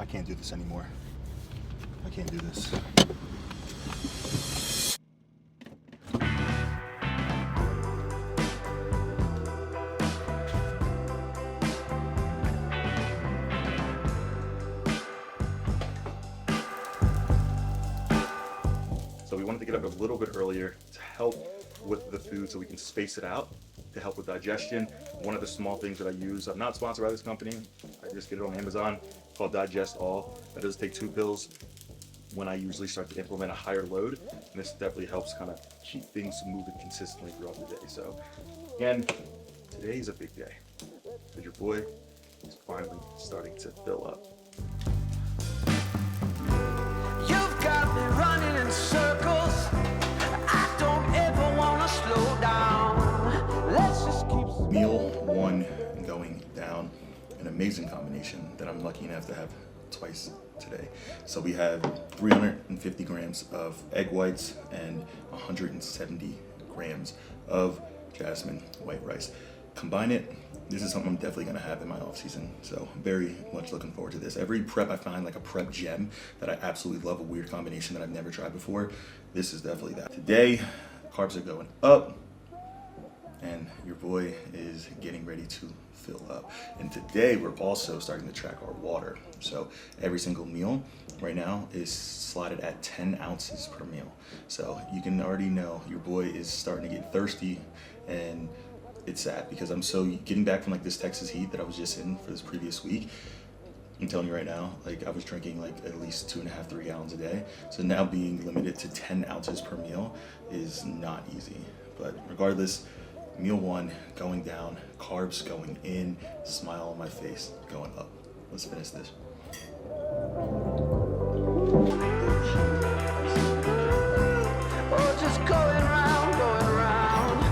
can't do this anymore. I can't do this. So we wanted to get up a little bit earlier to help with the food so we can space it out to help with digestion. One of the small things that I use, I'm not sponsored by this company, I just get it on Amazon, called Digest All. That does take 2 pills when I usually start to implement a higher load. And this definitely helps kind of keep things moving consistently throughout the day. So again, today is a big day. But your boy is finally starting to fill up. You've got me running in circles. I don't ever want to slow down. Let's just keep. Meal 1 going down, an amazing combination that I'm lucky enough to have twice today. So we have 350 grams of egg whites and 170 grams of jasmine white rice. Combine it. This is something I'm definitely gonna have in my off season. So very much looking forward to this. Every prep I find like a prep gem that I absolutely love, a weird combination that I've never tried before. This is definitely that. Today, carbs are going up and your boy is getting ready to fill up. And today we're also starting to track our water. So every single meal right now is slotted at 10 ounces per meal. So you can already know your boy is starting to get thirsty, and it's sad because I'm so getting back from like this Texas heat that I was just in for this previous week. I'm telling you right now, like I was drinking like at least 2.5, 3 gallons a day. So now being limited to 10 ounces per meal is not easy. But regardless, meal 1 going down, carbs going in, smile on my face going up. Let's finish this. Oh, just going round, going round.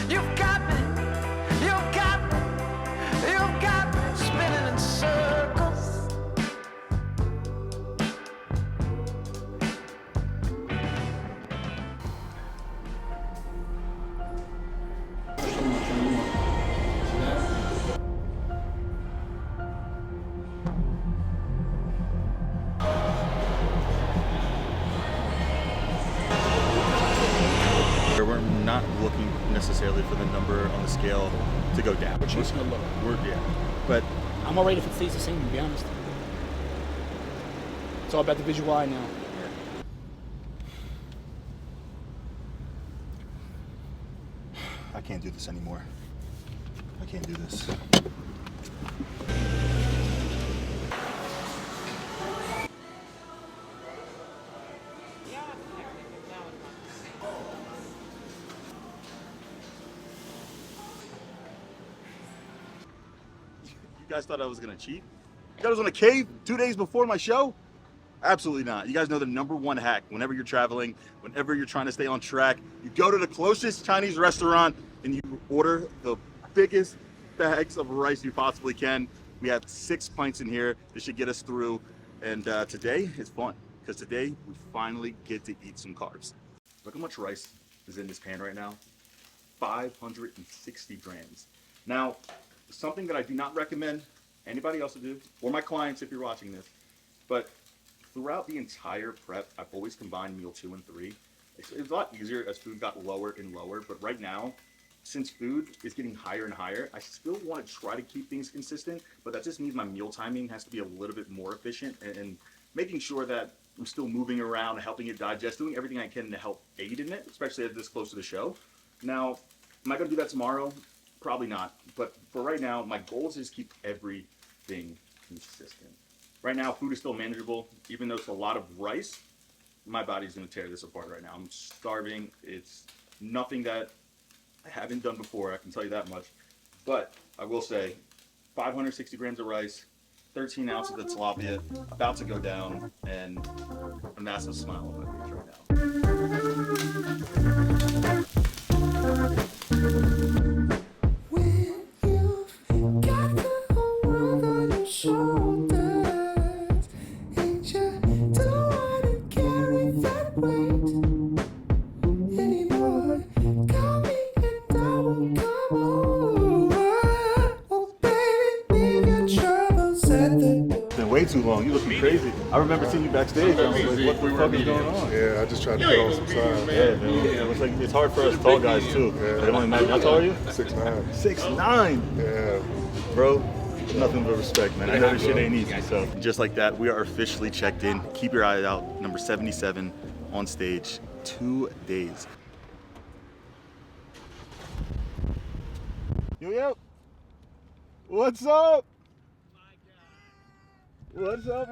You've got me, you've got me, you've got me spinning in circles. We're not looking necessarily for the number on the scale to go down. We're chasing a low. But I'm alright if it stays the same, to be honest. It's all about the visual eye now. I can't do this anymore. I can't do this. You guys thought I was gonna cheat? You guys was on a cave 2 days before my show? Absolutely not. You guys know the #1 hack whenever you're traveling, whenever you're trying to stay on track, you go to the closest Chinese restaurant and you order the biggest bags of rice you possibly can. We have 6 pints in here. This should get us through. And today is fun because today we finally get to eat some carbs. Look how much rice is in this pan right now. 560 grams. Now, something that I do not recommend anybody else to do, or my clients if you're watching this, but throughout the entire prep, I've always combined meal 2 and 3. It's a lot easier as food got lower and lower, but right now, since food is getting higher and higher, I still want to try to keep things consistent, but that just means my meal timing has to be a little bit more efficient and making sure that I'm still moving around, helping it digest, doing everything I can to help aid in it, especially as this close to the show. Now, am I going to do that tomorrow? Probably not, but for right now, my goal is just keep everything consistent. Right now, food is still manageable, even though it's a lot of rice. My body's gonna tear this apart right now. I'm starving. It's nothing that I haven't done before, I can tell you that much. But I will say, 560 grams of rice, 13 ounces of tilapia, about to go down, and a massive smile on my face right now. way too long. You looking crazy. I remember seeing you backstage. I was like, what the fuck is going on? Yeah, I just tried to put on some size. Yeah, man. It looks like it's hard for us tall guys too. Yeah. I can only imagine. How tall are you? 6'9". 6'9". Yeah. Bro, nothing but respect, man. I know this shit ain't easy. So just like that, we are officially checked in. Keep your eyes out. Number 77 on stage. 2 days. Yo. What's up? What's up?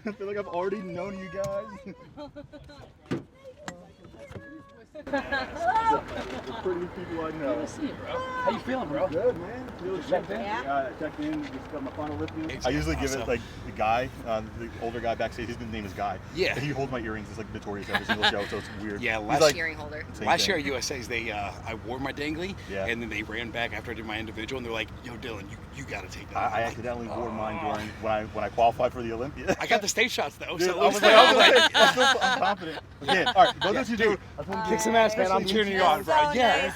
I feel like I've already known you guys. The prettiest people I know. Good to see you, bro. How you feeling, bro? Good, man. Checked in? Checked in. Just got my final lift in. I usually give it like the guy, the older guy backstage. His name is Guy. Yeah. He holds my earrings. It's like notorious every single show, so it's weird. Yeah, He's like, Earring holder. last year at USA's, I wore my dangly, Yeah. and then they ran back after I did my individual, and they're like, "Yo, Dylan, you got to take that." I accidentally wore mine during when I qualified for the Olympia. I got the stage shots though, Dude, so I was like, I'm confident. Again, all right, go what you do. Kick some ass, man. I'm cheering you on, bro. yeah.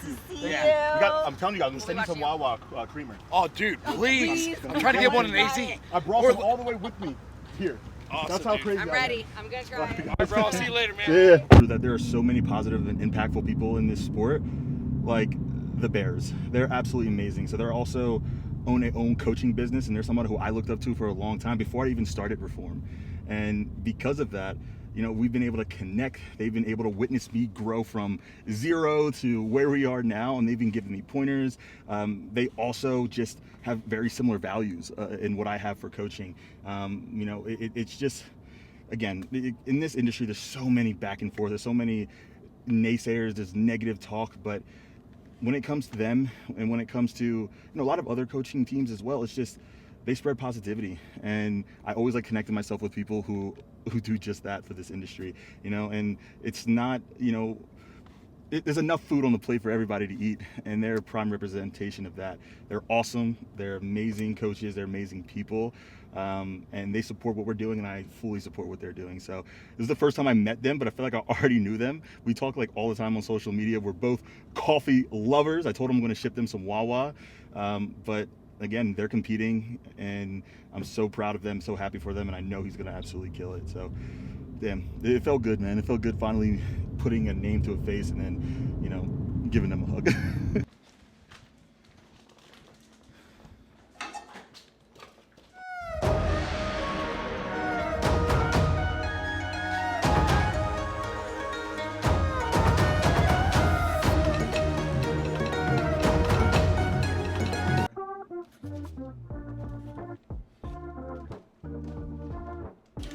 I'm telling you guys, I'm sending you some Wawa creamer. Oh, dude, please! I'm trying to get one in AZ. I brought Or them all the way with me. Here. Awesome, That's how dude. crazy I'm I am. ready. I'm gonna try. All right, bro. I'll see you later, man. Yeah. That there are so many positive and impactful people in this sport, like the Bears. They're absolutely amazing. So they're also own a own coaching business, and they're someone who I looked up to for a long time before I even started Reform. And because of that, you know, we've been able to connect. They've been able to witness me grow from 0 to where we are now, and they've been giving me pointers. They also just have very similar values in what I have for coaching. You know, it's just, again, in this industry, there's so many back and forth. There's so many naysayers. There's negative talk, but when it comes to them, and when it comes to, you know, a lot of other coaching teams as well, it's just they spread positivity, and I always like connecting myself with people who do just that for this industry, you know. And it's not, you know, there's enough food on the plate for everybody to eat, and they're a prime representation of that. They're awesome. They're amazing coaches. They're amazing people, and they support what we're doing, and I fully support what they're doing. So this is the first time I met them, but I feel like I already knew them. We talk like all the time on social media. We're both coffee lovers. I told them I'm going to ship them some Wawa, but again, they're competing, and I'm so proud of them, so happy for them, and I know he's going to absolutely kill it. So, damn, it felt good, man. It felt good finally putting a name to a face and then, you know, giving them a hug.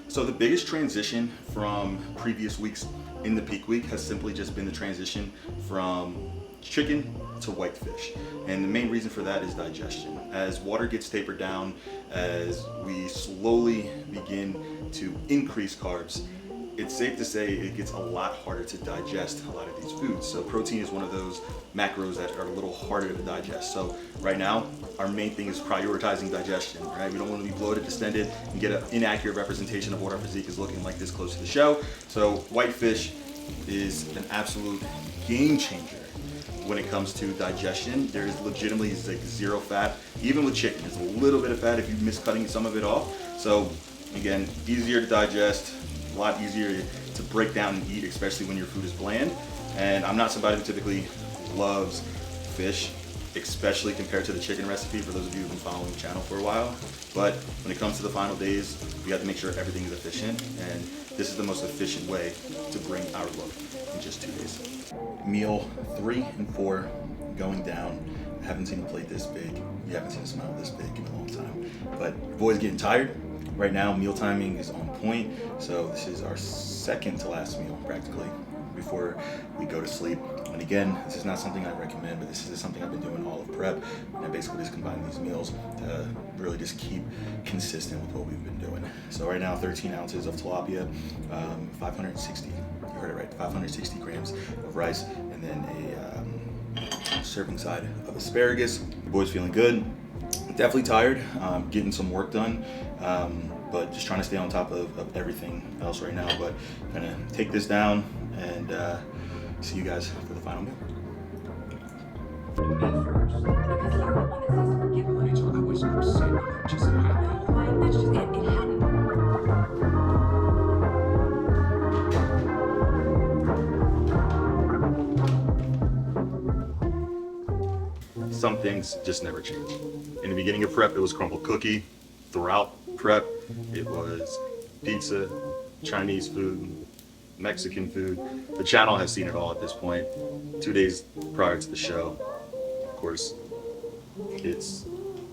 So the biggest transition from previous weeks in the peak week has simply just been the transition from chicken to whitefish. And the main reason for that is digestion. As water gets tapered down, as we slowly begin to increase carbs, it's safe to say it gets a lot harder to digest a lot of these foods. So protein is one of those macros that are a little harder to digest. So right now, our main thing is prioritizing digestion, right? We don't want to be bloated, distended, and get an inaccurate representation of what our physique is looking like this close to the show. So whitefish is an absolute game changer when it comes to digestion. There is legitimately like zero fat. Even with chicken, there's a little bit of fat if you miss cutting some of it off. So again, easier to digest, a lot easier to break down and eat, especially when your food is bland. And I'm not somebody who typically loves fish, especially compared to the chicken recipe, for those of you who've been following the channel for a while. But when it comes to the final days, we have to make sure everything is efficient, and this is the most efficient way to bring our look in just 2 days. Meal 3 and 4 going down. I haven't seen a plate this big. You haven't seen a smile this big in a long time. But your boy's getting tired. Right now, meal timing is on point. So this is our second to last meal, practically, before we go to sleep. And again, this is not something I recommend, but this is something I've been doing all of prep. And I basically just combine these meals to really just keep consistent with what we've been doing. So right now, 13 ounces of tilapia, 560, you heard it right, 560 grams of rice, and then a serving side of asparagus. The boy's feeling good. Definitely tired, getting some work done, but just trying to stay on top of everything else right now. But I'm gonna take this down and see you guys for the final meal. Me first, because you're the one that says forgive me. I wish just crusading at just a high level. Like, that's just it. It happened. Some things just never change. In the beginning of prep, it was crumble cookie. Throughout prep, it was pizza, Chinese food, Mexican food. The channel has seen it all at this point. 2 days prior to the show, of course, it's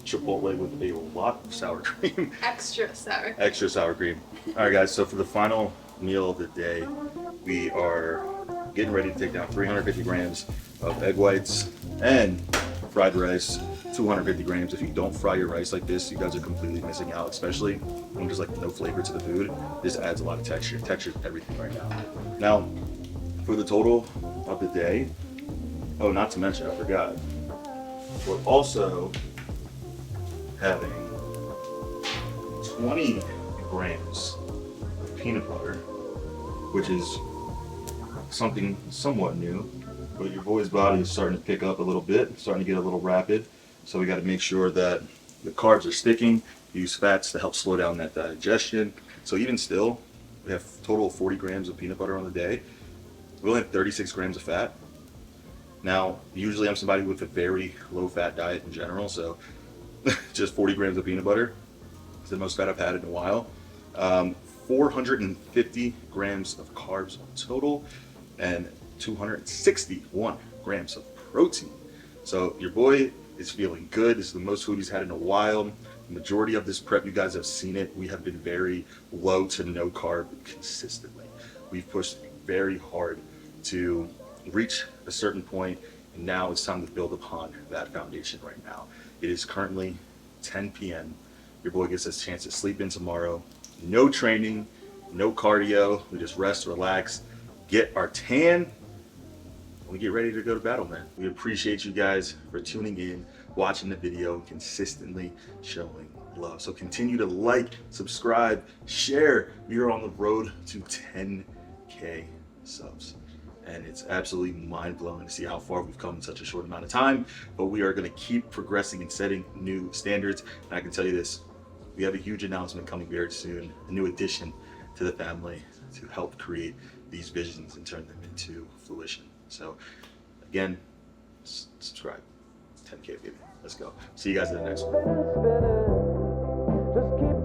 Chipotle with a lot of sour cream. Extra sour. Extra sour cream. All right, guys, so for the final meal of the day, we are getting ready to take down 350 grams of egg whites and fried rice, 250 grams. If you don't fry your rice like this, you guys are completely missing out, especially when there's like no flavor to the food. This adds a lot of texture. Texture is everything right now. Now, for the total of the day, oh, not to mention, I forgot, we're also having 20 grams of peanut butter, which is something somewhat new, but your boy's body is starting to pick up a little bit, starting to get a little rapid. So we got to make sure that the carbs are sticking, use fats to help slow down that digestion. So even still, we have a total of 40 grams of peanut butter on the day. We only have 36 grams of fat. Now, usually I'm somebody with a very low fat diet in general, so just 40 grams of peanut butter is the most fat I've had in a while. 450 grams of carbs total and 261 grams of protein. So your boy is feeling good. This is the most food he's had in a while. The majority of this prep, you guys have seen it. We have been very low to no carb consistently. We've pushed very hard to reach a certain point, and now it's time to build upon that foundation right now. It is currently 10 p.m. Your boy gets his chance to sleep in tomorrow. No training, no cardio. We just rest, relax, get our tan, and we get ready to go to battle, man. We appreciate you guys for tuning in, watching the video, consistently showing love. So continue to like, subscribe, share. We are on the road to 10K subs. And it's absolutely mind-blowing to see how far we've come in such a short amount of time. But we are going to keep progressing and setting new standards. And I can tell you this, we have a huge announcement coming very soon, a new addition to the family to help create these visions and turn them into fruition. So again, subscribe. 10K, baby. Let's go. See you guys in the next one. Just keep